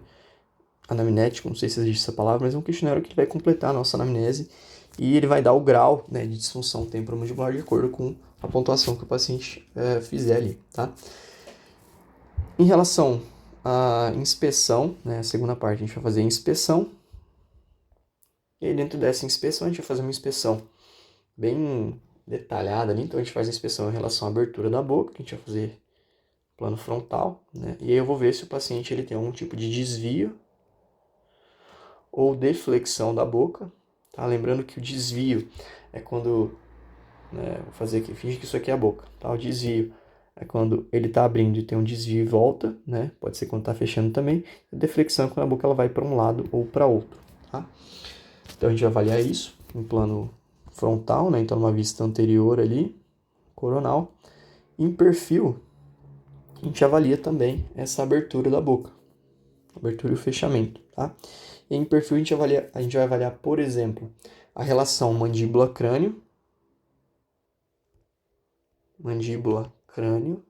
Anamnético, não sei se existe essa palavra, mas é um questionário que ele vai completar a nossa anamnese e ele vai dar o grau, né, de disfunção temporomandibular de acordo com a pontuação que o paciente fizer ali, tá? Em relação à inspeção, né, a segunda parte a gente vai fazer a inspeção. E aí dentro dessa inspeção a gente vai fazer uma inspeção bem detalhada ali. Então a gente faz a inspeção em relação à abertura da boca, que a gente vai fazer plano frontal, né? E aí eu vou ver se o paciente ele tem algum tipo de desvio ou deflexão da boca, tá? Lembrando que o desvio é quando, né, vou fazer aqui, finge que isso aqui é a boca, tá? O desvio é quando ele está abrindo e tem um desvio e volta, né? Pode ser quando está fechando também. A deflexão é quando a boca ela vai para um lado ou para outro, tá? Então a gente vai avaliar isso em plano frontal, né? Então numa vista anterior ali, coronal. Em perfil, a gente avalia também essa abertura da boca, abertura e o fechamento, tá? E em perfil a gente vai avaliar, por exemplo, a relação mandíbula-crânio, mandíbula-crânio.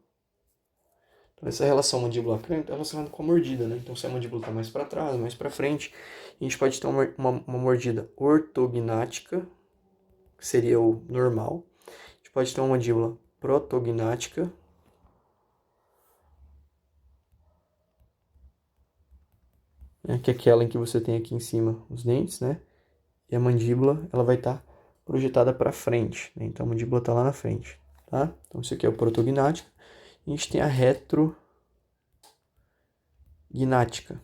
Então, essa relação mandíbula-crânio está relacionada com a mordida, né? Então, se a mandíbula está mais para trás, mais para frente, a gente pode ter uma mordida ortognática, que seria o normal. A gente pode ter uma mandíbula protognática, né? Que é aquela em que você tem aqui em cima os dentes, né? E a mandíbula, ela vai estar projetada para frente, né? Então, a mandíbula está lá na frente, tá? Então, isso aqui é o protognática. A gente tem a retrognática,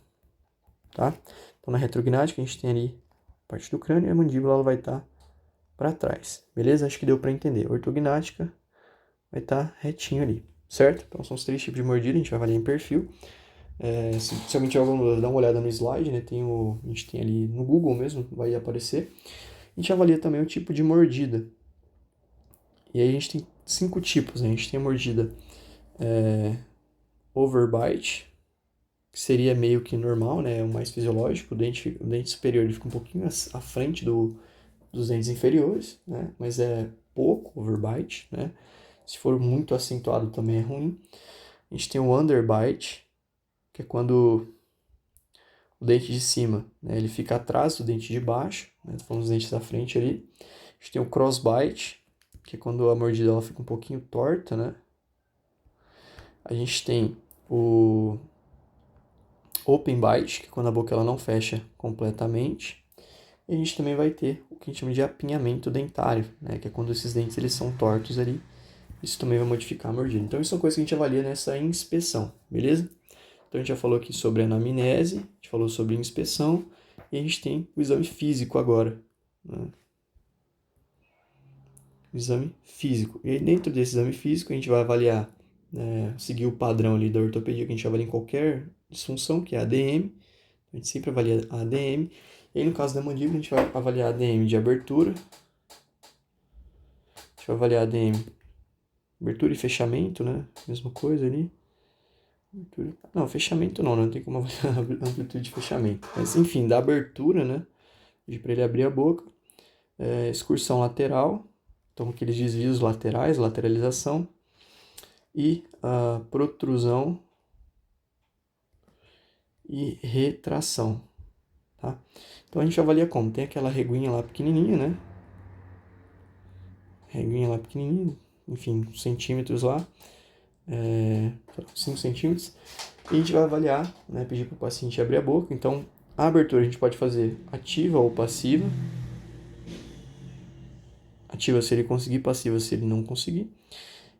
tá? Então, na retrognática, a gente tem ali a parte do crânio e a mandíbula ela vai estar para trás, beleza? Acho que deu para entender. Ortognática vai estar retinho ali, certo? Então, são os 3 tipos de mordida, a gente vai avaliar em perfil. Se alguém tiver alguma dúvida, dá uma olhada no slide, né? A gente tem ali no Google mesmo, vai aparecer. A gente avalia também o tipo de mordida. E aí a gente tem 5 tipos, né? A gente tem a mordida overbite, que seria meio que normal, né? O mais fisiológico. O dente superior ele fica um pouquinho à frente dos dentes inferiores, né? Mas é pouco overbite, né? Se for muito acentuado também é ruim. A gente tem o underbite, que é quando o dente de cima, né, ele fica atrás do dente de baixo, né? Falando dos dentes da frente ali. A gente tem o crossbite, que é quando a mordida ela fica um pouquinho torta, né? A gente tem o open bite, que é quando a boca ela não fecha completamente. E a gente também vai ter o que a gente chama de apinhamento dentário, né? Que é quando esses dentes eles são tortos ali. Isso também vai modificar a mordida. Então, isso são coisas que a gente avalia nessa inspeção, beleza? Então, a gente já falou aqui sobre a anamnese, a gente falou sobre a inspeção, e a gente tem o exame físico agora, né? O exame físico. E dentro desse exame físico, a gente vai avaliar, né, seguir o padrão ali da ortopedia, que a gente avalia em qualquer disfunção, que é a ADM. A gente sempre avalia a ADM. E aí, no caso da mandíbula, a gente vai avaliar a ADM de abertura. A gente vai avaliar a ADM abertura e fechamento, né? Mesma coisa ali. Não, fechamento não tem como avaliar a amplitude de fechamento. Mas enfim, da abertura, né? Para ele abrir a boca. Excursão lateral, então aqueles desvios laterais, lateralização. E a protrusão e retração, tá? Então a gente avalia como? Tem aquela reguinha lá pequenininha, né? Reguinha lá pequenininha, enfim, centímetros lá, 5 centímetros. E a gente vai avaliar, né, pedir para o paciente abrir a boca. Então, a abertura a gente pode fazer ativa ou passiva. Ativa se ele conseguir, passiva se ele não conseguir.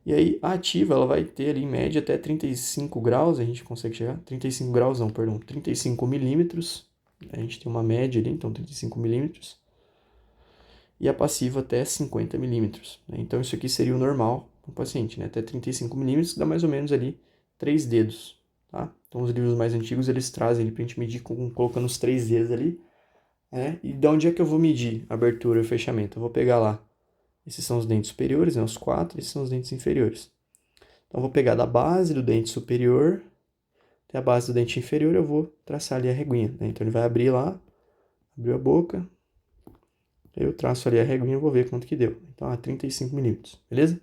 E aí, a ativa, ela vai ter ali em média até 35 graus, a gente consegue chegar, 35 graus não, perdão, 35 milímetros, a gente tem uma média ali, então 35 milímetros, e a passiva até 50 milímetros, né? Então isso aqui seria o normal para o paciente, né? Até 35 milímetros, que dá mais ou menos ali 3 dedos, tá? Então os livros mais antigos, eles trazem ali para a gente medir colocando os 3 dedos ali, né? E de onde é que eu vou medir a abertura e o fechamento? Eu vou pegar lá, esses são os dentes superiores, né? Os 4, esses são os dentes inferiores. Então, eu vou pegar da base do dente superior até a base do dente inferior, eu vou traçar ali a reguinha, né? Então, ele vai abrir lá, abriu a boca, eu traço ali a reguinha e vou ver quanto que deu. Então, 35 milímetros, beleza?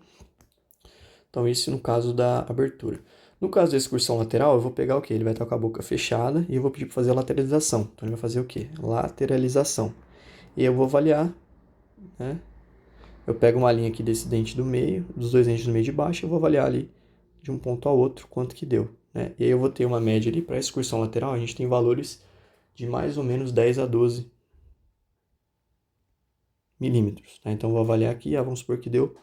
Então, isso no caso da abertura. No caso da excursão lateral, eu vou pegar o quê? Ele vai estar com a boca fechada e eu vou pedir para fazer a lateralização. Então, ele vai fazer o quê? Lateralização. E eu vou avaliar, né? Eu pego uma linha aqui desse dente do meio, dos dois dentes do meio de baixo, eu vou avaliar ali de um ponto ao outro quanto que deu, né? E aí eu vou ter uma média ali para a excursão lateral, a gente tem valores de mais ou menos 10 a 12 milímetros, tá? Então eu vou avaliar aqui, vamos supor que deu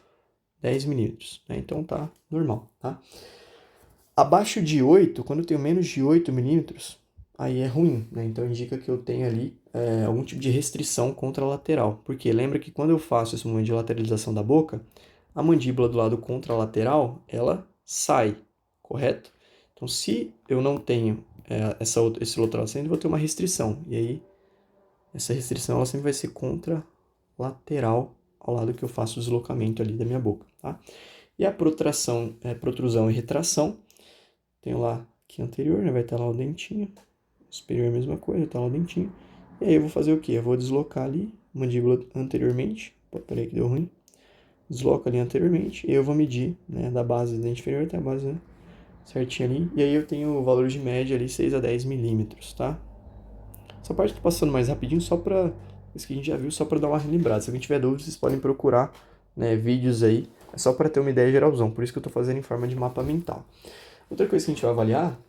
10 milímetros, né? Então tá normal, tá? Abaixo de 8, quando eu tenho menos de 8 milímetros, aí é ruim, né? Então indica que eu tenho ali algum tipo de restrição contralateral. Porque lembra que quando eu faço esse movimento de lateralização da boca, a mandíbula do lado contralateral, ela sai, correto? Então, se eu não tenho esse outro lado saindo, eu vou ter uma restrição. E aí, essa restrição ela sempre vai ser contralateral ao lado que eu faço o deslocamento ali da minha boca, tá? E a protração, protrusão e retração, tenho lá aqui anterior, né? Vai estar lá o dentinho. Superior é a mesma coisa, tá lá o dentinho. E aí eu vou fazer o quê? Eu vou deslocar ali, mandíbula anteriormente. Pô, peraí que deu ruim. Desloco ali anteriormente. E eu vou medir, né? Da base do dente inferior até a base, né? Certinho ali. E aí eu tenho o valor de média ali, 6 a 10 milímetros, tá? Essa parte eu tô passando mais rapidinho só pra... Isso que a gente já viu, só pra dar uma relembrada. Se alguém tiver dúvidas, vocês podem procurar, né, vídeos aí. É só pra ter uma ideia geralzão. Por isso que eu tô fazendo em forma de mapa mental. Outra coisa que a gente vai avaliar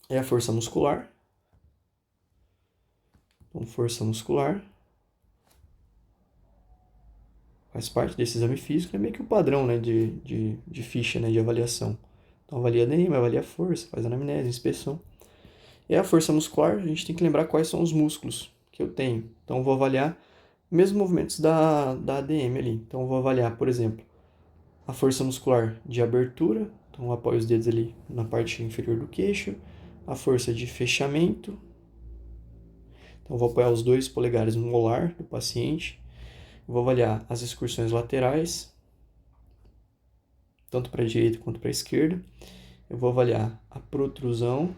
é a força muscular. Então, força muscular faz parte desse exame físico, é meio que o padrão, né, de ficha, né, de avaliação. Então, avalia ADM, avalia a força, faz anamnese, inspeção. E a força muscular, a gente tem que lembrar quais são os músculos que eu tenho. Então, eu vou avaliar mesmos movimentos da ADM ali. Então, eu vou avaliar, por exemplo, a força muscular de abertura. Então, eu apoio os dedos ali na parte inferior do queixo. A força de fechamento. Então, eu vou apoiar os 2 polegares no molar do paciente. Eu vou avaliar as excursões laterais, tanto para a direita quanto para a esquerda. Eu vou avaliar a protrusão.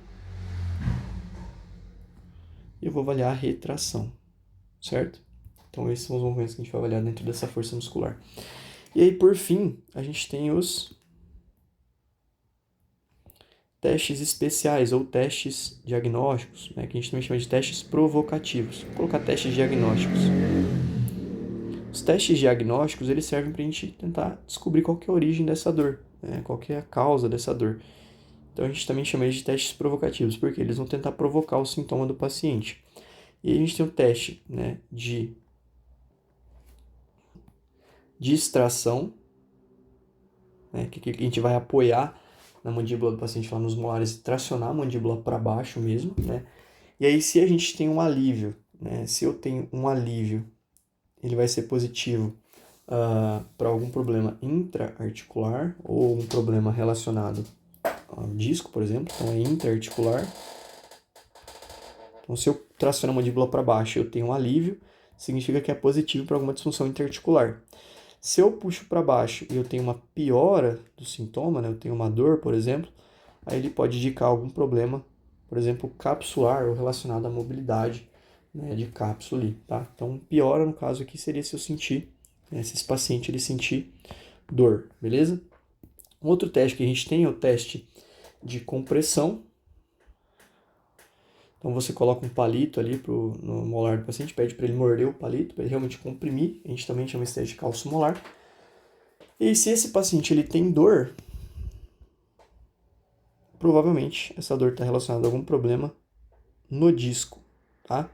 E eu vou avaliar a retração, certo? Então, esses são os movimentos que a gente vai avaliar dentro dessa força muscular. E aí, por fim, a gente tem os testes especiais ou testes diagnósticos, né, que a gente também chama de testes provocativos. Vou colocar testes diagnósticos. Os testes diagnósticos, eles servem para a gente tentar descobrir qual que é a origem dessa dor, né, qual que é a causa dessa dor. Então, a gente também chama eles de testes provocativos, porque eles vão tentar provocar o sintoma do paciente. E aí a gente tem o teste, né, de extração, né, que a gente vai apoiar na mandíbula do paciente lá nos molares e tracionar a mandíbula para baixo mesmo, né? E aí, se a gente tem um alívio, né, se eu tenho um alívio, ele vai ser positivo para algum problema intra-articular ou um problema relacionado ao disco, por exemplo, então é intra-articular. Então, se eu traciono a mandíbula para baixo e eu tenho um alívio, significa que é positivo para alguma disfunção interarticular. Se eu puxo para baixo e eu tenho uma piora do sintoma, né, eu tenho uma dor, por exemplo, aí ele pode indicar algum problema, por exemplo, capsular ou relacionado à mobilidade, né, de cápsula ali, tá? Então, piora no caso aqui seria se eu sentir, né, se esse paciente ele sentir dor, beleza? Um outro teste que a gente tem é o teste de compressão. Então você coloca um palito ali no molar do paciente, pede para ele morder o palito, para ele realmente comprimir. A gente também chama esse teste de cálcio molar. E se esse paciente ele tem dor, provavelmente essa dor está relacionada a algum problema no disco, tá?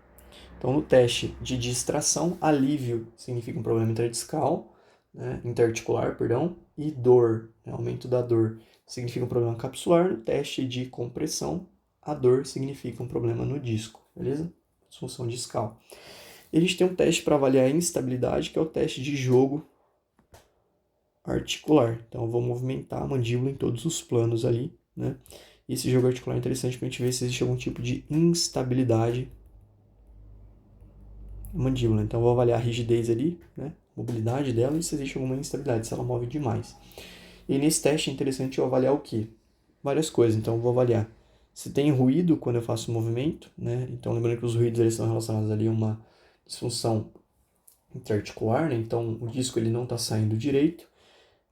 Então, no teste de distração, alívio significa um problema interdiscal, né, interarticular, perdão, e dor, né, aumento da dor, significa um problema capsular. No teste de compressão, a dor significa um problema no disco, beleza? Disfunção discal. E a gente tem um teste para avaliar a instabilidade, que é o teste de jogo articular. Então, eu vou movimentar a mandíbula em todos os planos ali, né? E esse jogo articular é interessante para a gente ver se existe algum tipo de instabilidade na mandíbula. Então, eu vou avaliar a rigidez ali, né? Mobilidade dela e se existe alguma instabilidade, se ela move demais. E nesse teste é interessante eu avaliar o quê? Várias coisas. Então, eu vou avaliar se tem ruído quando eu faço o movimento, né? Então, lembrando que os ruídos eles estão relacionados ali a uma disfunção interarticular, né? Então, o disco ele não está saindo direito.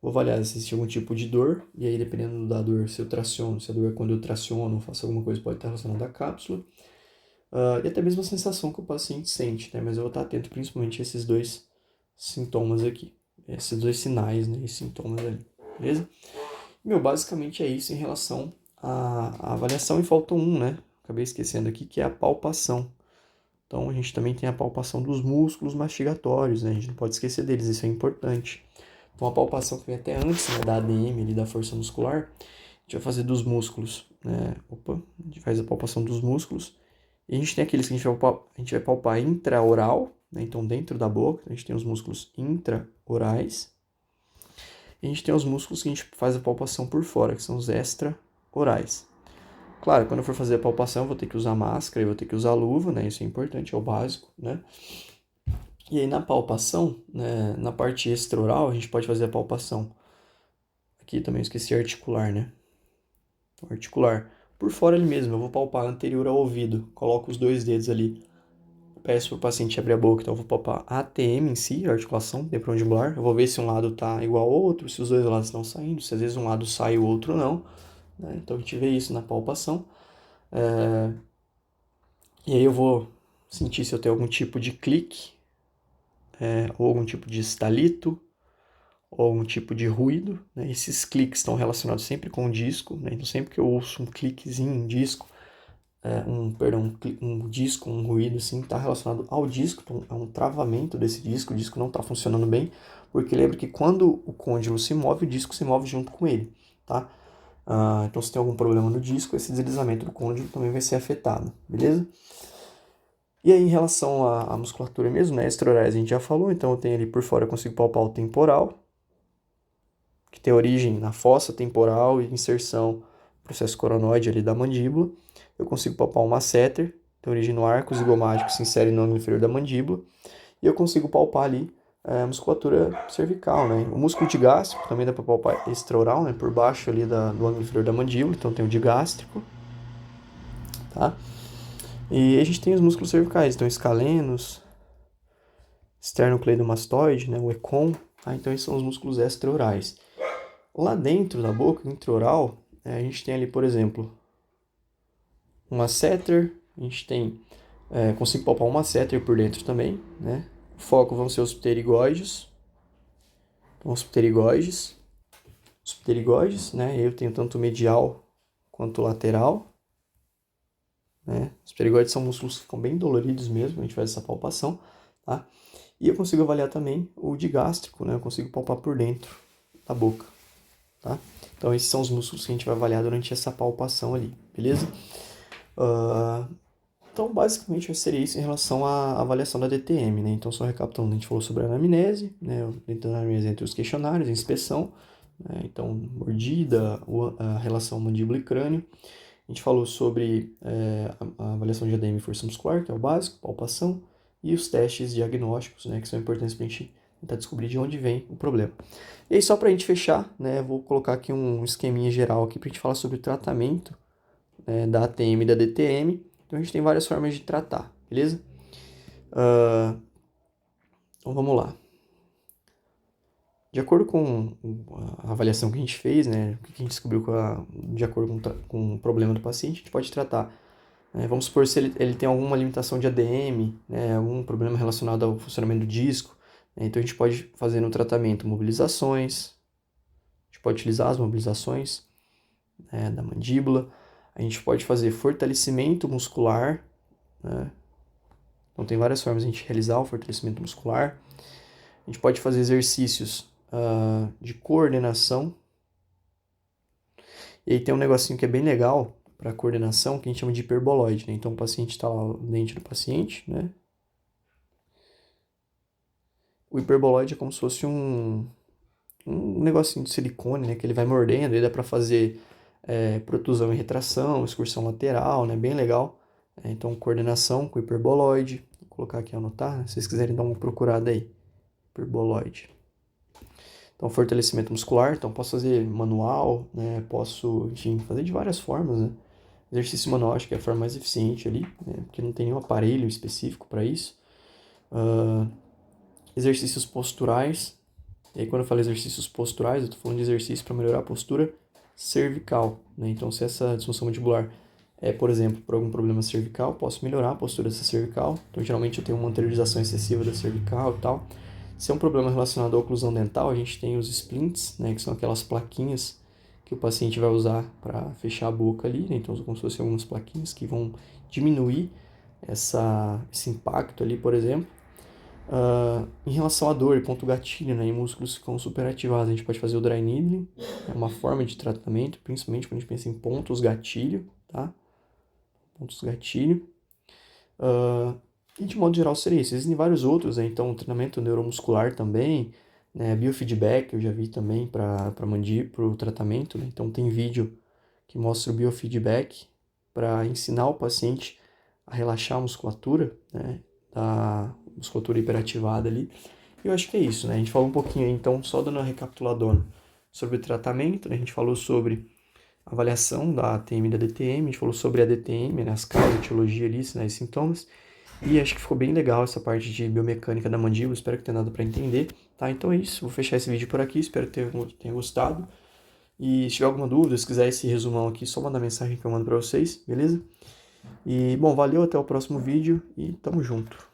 Vou avaliar se existe algum tipo de dor, e aí dependendo da dor, se eu traciono, se a dor é quando eu traciono ou faço alguma coisa, pode estar relacionada à cápsula. E até mesmo a sensação que o paciente sente, né? Mas eu vou estar atento principalmente a esses dois sintomas aqui, esses dois sinais, né? E sintomas ali, beleza? Basicamente é isso em relação à avaliação, e falta um, né? Acabei esquecendo aqui, que é a palpação. Então, a gente também tem a palpação dos músculos mastigatórios, né? A gente não pode esquecer deles, isso é importante. Então, a palpação que vem até antes, né, da ADM, ali, da força muscular, a gente vai fazer dos músculos, né? A gente faz a palpação dos músculos. E a gente tem aqueles que a gente vai palpar intraoral, né? Então, dentro da boca, a gente tem os músculos intraorais. E a gente tem os músculos que a gente faz a palpação por fora, que são os extraorais. Claro, quando eu for fazer a palpação, eu vou ter que usar máscara, eu vou ter que usar luva, né? Isso é importante, é o básico, né? E aí na palpação, né, na parte extraoral, a gente pode fazer a palpação. Aqui também eu esqueci articular, né? Então, articular. Por fora ali mesmo, eu vou palpar anterior ao ouvido. Coloco os dois dedos ali. Peço para o paciente abrir a boca, então eu vou palpar a ATM em si, a articulação temporomandibular. Eu vou ver se um lado está igual ao outro, se os dois lados estão saindo, se às vezes um lado sai e o outro não, né? Então a gente vê isso na palpação. E aí eu vou sentir se eu tenho algum tipo de clique, ou algum tipo de estalito, ou algum tipo de ruído, né? Esses cliques estão relacionados sempre com o disco, né? Então sempre que eu ouço um cliquezinho, um disco, um disco, um ruído assim, está relacionado ao disco, então é um travamento desse disco, o disco não está funcionando bem, porque lembra que quando o côndilo se move, o disco se move junto com ele, tá? Então se tem algum problema no disco, esse deslizamento do côndilo também vai ser afetado, beleza? E aí, em relação à musculatura mesmo, né? Extraorais a gente já falou, então eu tenho ali por fora, eu consigo palpar o temporal, que tem origem na fossa temporal e inserção, processo coronoide ali da mandíbula. Eu consigo palpar o masseter, tem origem no arco zigomático, se insere no ângulo inferior da mandíbula. E eu consigo palpar ali a musculatura cervical, né? O músculo digástrico também dá para palpar extraoral, né? Por baixo ali do ângulo inferior da mandíbula, então tem o digástrico, tá? E a gente tem os músculos cervicais, então escalenos, esternocleidomastoide, né? O econ, tá? Então esses são os músculos extraorais. Lá dentro da boca, intraoral, a gente tem ali, por exemplo, um masseter, a gente tem, consigo palpar um masseter por dentro também, né? O foco vão ser os pterigóides, então, os pterigóides, né? Eu tenho tanto medial quanto lateral, né? Os pterigóides são músculos que ficam bem doloridos mesmo, a gente faz essa palpação, tá? E eu consigo avaliar também o digástrico, né? Eu consigo palpar por dentro da boca, tá? Então esses são os músculos que a gente vai avaliar durante essa palpação ali, beleza? Então basicamente seria isso em relação à avaliação da DTM, né? Então só recapitulando, a gente falou sobre a anamnese, né? Dentro da anamnese entre os questionários, a inspeção, né? Então mordida, a relação mandíbula e crânio. A gente falou sobre a avaliação de ADM e força muscular, que é o básico, palpação, e os testes diagnósticos, né, que são importantes para a gente tentar descobrir de onde vem o problema. E aí, só para a gente fechar, né, vou colocar aqui um esqueminha geral aqui para a gente falar sobre o tratamento, da ATM e da DTM. Então, a gente tem várias formas de tratar, beleza? Então, vamos lá. De acordo com a avaliação que a gente fez, né, o que a gente descobriu de acordo com o problema do paciente, a gente pode tratar. Vamos supor se ele tem alguma limitação de ADM, né, algum problema relacionado ao funcionamento do disco, né, então a gente pode fazer no tratamento mobilizações, pode utilizar as mobilizações, né, da mandíbula. A gente pode fazer fortalecimento muscular, né? Então tem várias formas de a gente realizar o fortalecimento muscular. A gente pode fazer exercícios de coordenação. E aí tem um negocinho que é bem legal para coordenação, que a gente chama de hiperboloide, né? Então o paciente está lá, o dente do paciente, né? O hiperboloide é como se fosse um negocinho de silicone, né? Que ele vai mordendo, aí dá para fazer protusão e retração, excursão lateral, né? Bem legal. Então coordenação com hiperboloide. Vou colocar aqui anotar, né? Se vocês quiserem dar uma procurada aí. Hiperboloide. Então, fortalecimento muscular, então posso fazer manual, né? Posso, enfim, fazer de várias formas, né? Exercício manual acho que é a forma mais eficiente ali, né? Porque não tem nenhum aparelho específico para isso. Exercícios posturais. E aí, quando eu falo exercícios posturais, eu estou falando de exercício para melhorar a postura cervical, né? Então, se essa disfunção mandibular é, por exemplo, por algum problema cervical, posso melhorar a postura dessa cervical. Então, geralmente eu tenho uma anteriorização excessiva da cervical e tal. Se é um problema relacionado à oclusão dental, a gente tem os splints, né, que são aquelas plaquinhas que o paciente vai usar para fechar a boca ali, né? Então, como se fossem algumas plaquinhas que vão diminuir esse impacto ali, por exemplo. Em relação à dor e ponto gatilho, né, em músculos que ficam superativados, a gente pode fazer o dry needling, é uma forma de tratamento, principalmente quando a gente pensa em pontos gatilho, tá? Pontos gatilho. E de modo geral seria isso. Existem vários outros, né? Então, treinamento neuromuscular também, né? Biofeedback eu já vi também para o tratamento, né? Então, tem vídeo que mostra o biofeedback para ensinar o paciente a relaxar a musculatura, né? Da musculatura hiperativada ali. E eu acho que é isso, né? A gente falou um pouquinho aí, então, só dando uma recapituladora sobre o tratamento, né? A gente falou sobre avaliação da ATM e da DTM, a gente falou sobre a DTM, né? As causas, etiologia ali, sinais e sintomas. E acho que ficou bem legal essa parte de biomecânica da mandíbula, espero que tenha dado para entender, tá? Então é isso, vou fechar esse vídeo por aqui, espero que tenha gostado. E se tiver alguma dúvida, se quiser esse resumão aqui, só mandar mensagem que eu mando para vocês, beleza? E, bom, valeu, até o próximo vídeo e tamo junto.